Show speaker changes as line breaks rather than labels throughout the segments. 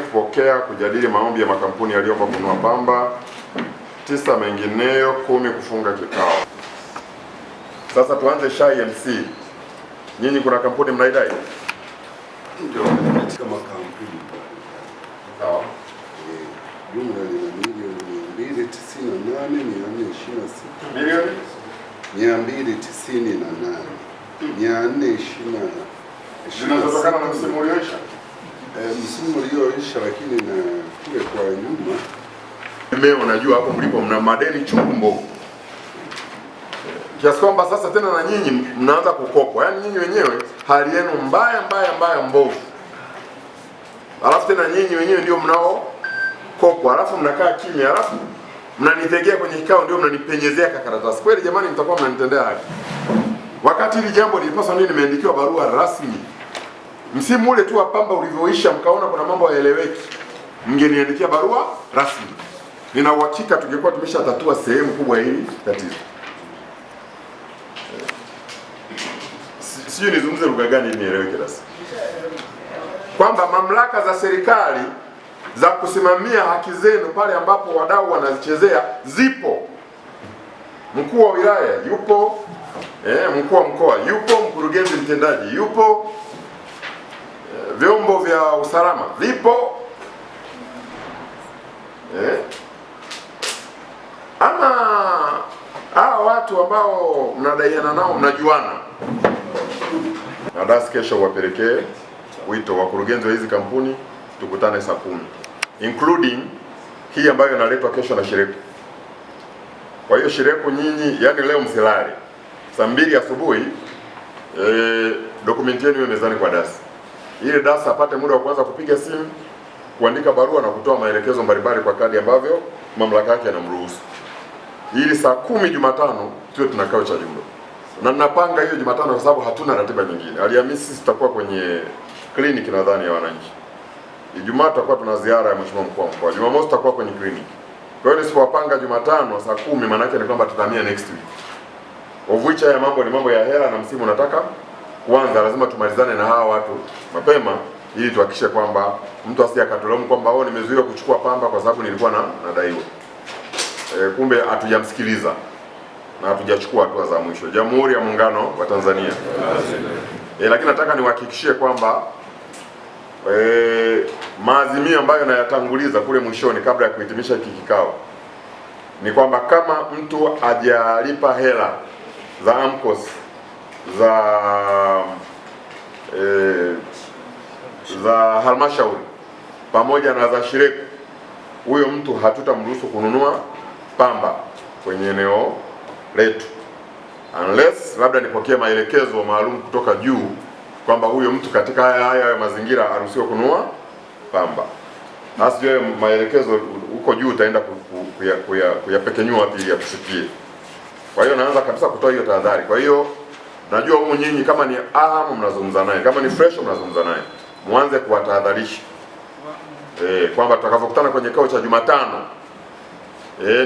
Kupokea kujadili maombi ya makampuni yaliyoomba kununua pamba 9, mengineyo 10 kufunga kikao. Sasa tuanze SHA MC. Nyinyi kuna kampuni mnaidai?
Ndio, katika makampuni.
Sawa.
Jumla ni milioni 298,426.
Milioni
298,426.
Zinatokana na msimu ulioisha?
Msimu ulioisha, lakini na kule kwa nyuma.
Mimi unajua hapo mlipo mna madeni chumbo. Kiasi kwamba sasa tena na nyinyi mnaanza kukopwa. Yaani nyinyi wenyewe hali yenu mbaya mbovu. Alafu tena nyinyi wenyewe ndio mnao kopwa. Alafu mnakaa kimya. Alafu mnanitegea kwenye kikao ndio mnanipenyezea karatasi. Kweli jamani, mtakuwa mnanitendea haki. Wakati hili jambo lilipaswa nini nimeandikiwa barua rasmi. Msimu ule tu wa pamba ulivyoisha mkaona kuna mambo hayaeleweki, mngeniandikia barua rasmi. Nina uhakika tungekuwa tumeshatatua sehemu kubwa hili tatizo. Sijui nizungumze lugha gani ili nieleweke sasa. Kwamba mamlaka za serikali za kusimamia haki zenu pale ambapo wadau wanazichezea zipo. Mkuu wa wilaya yupo, mkuu wa mkoa yupo, mkurugenzi mtendaji yupo, vyombo vya usalama vipo. Ama hawa watu ambao mnadaiana nao mnajuana, nadasi kesho wapelekee wito wakurugenzi wa hizi kampuni, tukutane saa 10, including hii ambayo inaletwa kesho na Shireku. Kwa hiyo Shireku nyinyi, yani leo msilale, saa 2 asubuhi dokumenti yenu iwe mezani kwa dasi, ili dasa apate muda wa kuanza kupiga simu, kuandika barua na kutoa maelekezo mbalimbali kwa kadi ambavyo mamlaka yake yanamruhusu, ili saa 10 Jumatano tuwe tuna kikao cha jumla. Na ninapanga hiyo Jumatano kwa sababu hatuna ratiba nyingine. Alhamisi tutakuwa kwenye kliniki nadhani ya wananchi. Ijumaa tutakuwa tuna ziara ya mheshimiwa mkuu wa mkoa. Jumamosi tutakuwa kwenye kliniki. Kwa hiyo nisipowapanga Jumatano saa 10 maana yake ni kwamba tutahamia next week. Ovuicha ya mambo ni mambo ya hela na msimu unataka kwanza, lazima tumalizane na hawa watu mapema ili tuhakikishe kwamba mtu asije akatulaumu kwamba nimezuiwa kuchukua pamba kwa sababu nilikuwa nadaiwa. Kumbe hatujamsikiliza na hatujachukua hatua za mwisho. Jamhuri ya Muungano wa Tanzania. Lakini nataka niwahakikishie kwamba maazimio ambayo nayatanguliza kule mwishoni kabla ya kuhitimisha hiki kikao ni kwamba kama mtu hajalipa hela za AMCOS za halmashauri pamoja na za Shireku, huyo mtu hatutamruhusu kununua pamba kwenye eneo letu, unless labda nipokee maelekezo maalum kutoka juu kwamba huyo mtu katika haya mazingira aruhusiwe kununua pamba. Basi hiyo maelekezo huko juu utaenda kuyapekenyua wapi ili yakusikie. Kwa hiyo naanza kabisa kutoa hiyo tahadhari. Kwa hiyo najua humu nyinyi kama ni ahamu mnazungumza naye, kama ni fresh mnazungumza naye, muanze kuwatahadharisha kwamba tutakapokutana kwenye kikao cha Jumatano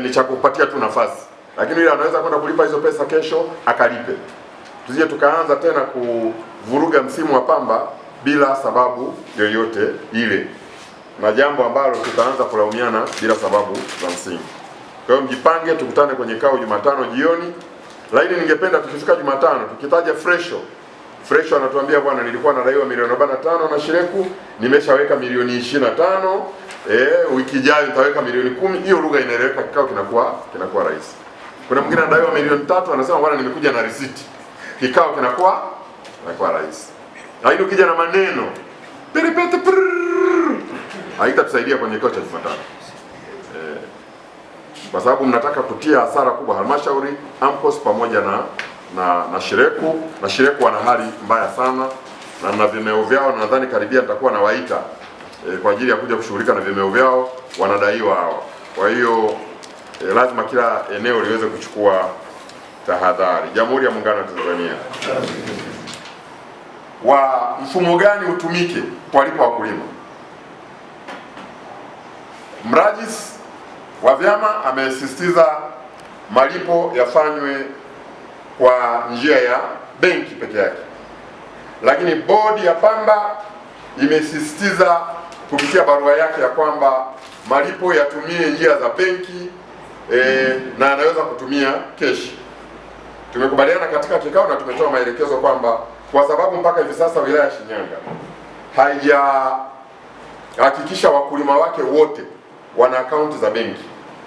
ni cha kupatia tu nafasi, lakini yule anaweza kwenda kulipa hizo pesa kesho akalipe. Tusije tukaanza tena kuvuruga msimu wa pamba bila sababu yoyote ile, na jambo ambalo tutaanza kulaumiana bila sababu za msingi. Kwa hiyo mjipange, tukutane kwenye kikao Jumatano jioni. Lakini ningependa tukifika Jumatano tukitaja Fresho anatuambia bwana, nilikuwa nadaiwa milioni 45 na Shireku, nimeshaweka milioni 25, wiki ijayo nitaweka milioni 10. Hiyo lugha inaeleweka, kikao kinakuwa rahisi. Kuna mwingine anadaiwa milioni 3 anasema bwana, nimekuja na risiti. Kikao kinakuwa rahisi. Lakini ukija na maneno perepete haitatusaidia kwenye kikao cha Jumatano. Kwa sababu mnataka kutia hasara kubwa halmashauri, AMCOS pamoja na Shireku. Na Shireku wana hali mbaya sana na vimeo vyao, nadhani karibia nitakuwa nawaita kwa ajili ya kuja kushughulika na vimeo vyao, wanadaiwa hawa. Kwa hiyo lazima kila eneo liweze kuchukua tahadhari. Jamhuri ya Muungano wa Tanzania. Mfumo gani utumike kuwalipa wakulima? Mrajisi wa vyama amesisitiza malipo yafanywe kwa njia ya benki peke yake, lakini bodi ya pamba imesisitiza kupitia barua yake ya kwamba malipo yatumie njia za benki na anaweza kutumia keshi. Tumekubaliana katika kikao na tumetoa maelekezo kwamba kwa sababu mpaka hivi sasa wilaya ya Shinyanga haijahakikisha wakulima wake wote wana akaunti za benki,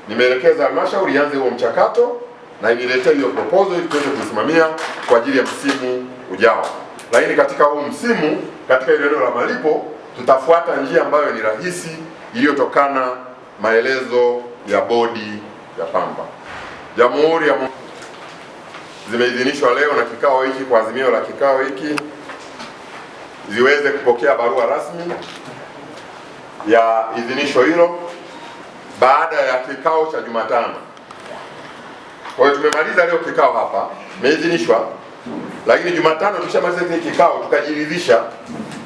nimeelekeza halmashauri ianze huo mchakato na iniletee hiyo proposal ili tuweze kusimamia kwa ajili ya msimu ujao. Lakini katika huu msimu, katika ile eneo la malipo, tutafuata njia ambayo ni rahisi iliyotokana maelezo ya bodi ya pamba. Jamhuri ya zimeidhinishwa leo na kikao hiki kwa azimio la kikao hiki ziweze kupokea barua rasmi ya idhinisho hilo baada ya kikao cha Jumatano. Kwa hiyo tumemaliza leo kikao hapa, imeidhinishwa, lakini Jumatano tukishamaliza hiki kikao tukajiridhisha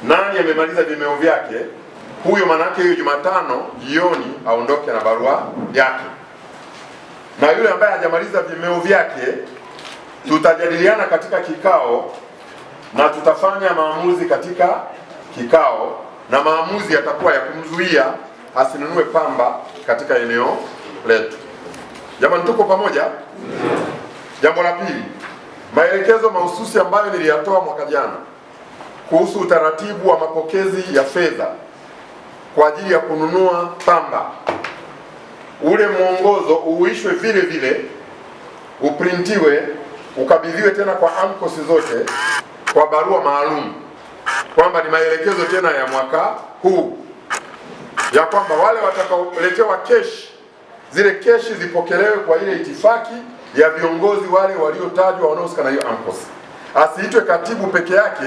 nani amemaliza vimeo vyake, huyo manake hiyo Jumatano jioni aondoke na barua yake, na yule ambaye hajamaliza vimeo vyake tutajadiliana katika kikao na tutafanya maamuzi katika kikao, na maamuzi yatakuwa ya kumzuia asinunue pamba katika eneo letu. Jamani, tuko pamoja? Jambo la pili, maelekezo mahususi ambayo niliyatoa mwaka jana kuhusu utaratibu wa mapokezi ya fedha kwa ajili ya kununua pamba, ule mwongozo uishwe vile vile, uprintiwe, ukabidhiwe tena kwa AMCOS zote kwa barua maalum, kwamba ni maelekezo tena ya mwaka huu ya kwamba wale watakaoletewa keshi, zile keshi zipokelewe kwa ile itifaki ya viongozi wale waliotajwa wanaohusika na hiyo AMCOS. Asiitwe katibu peke yake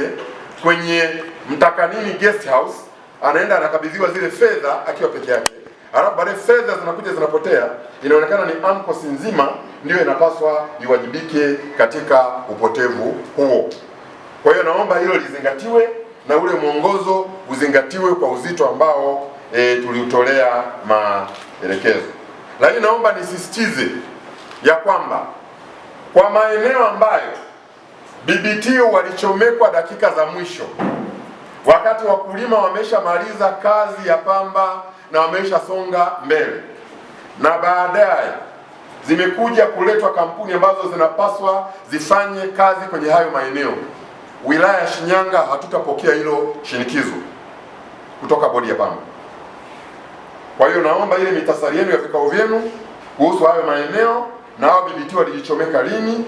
kwenye Mtakanini guest house, anaenda anakabidhiwa zile fedha akiwa peke yake, alafu baadaye fedha zinakuja zinapotea, inaonekana ni AMCOS nzima ndio inapaswa iwajibike katika upotevu huo. Kwa hiyo naomba hilo lizingatiwe na ule mwongozo uzingatiwe kwa uzito ambao tuliutolea maelekezo. Lakini naomba nisisitize ya kwamba kwa maeneo ambayo BBT walichomekwa dakika za mwisho, wakati wakulima wameshamaliza kazi ya pamba na wameshasonga mbele, na baadaye zimekuja kuletwa kampuni ambazo zinapaswa zifanye kazi kwenye hayo maeneo, wilaya ya Shinyanga hatutapokea hilo shinikizo kutoka bodi ya pamba. Kwa hiyo naomba ile mitasari yenu ya vikao vyenu kuhusu hayo maeneo na hao BBT walijichomeka lini,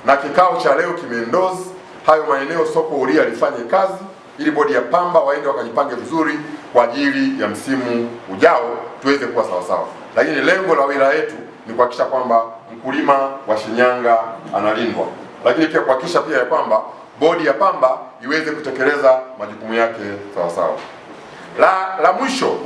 na kikao cha leo kimeendorse hayo maeneo soko huria lifanye kazi, ili bodi ya pamba waende wakajipange vizuri kwa ajili ya msimu ujao tuweze kuwa sawa sawa. Lakini lengo la wilaya yetu ni kuhakikisha kwamba mkulima wa Shinyanga analindwa, lakini pia kuhakikisha pia ya kwamba bodi ya pamba iweze kutekeleza majukumu yake sawa sawa. La mwisho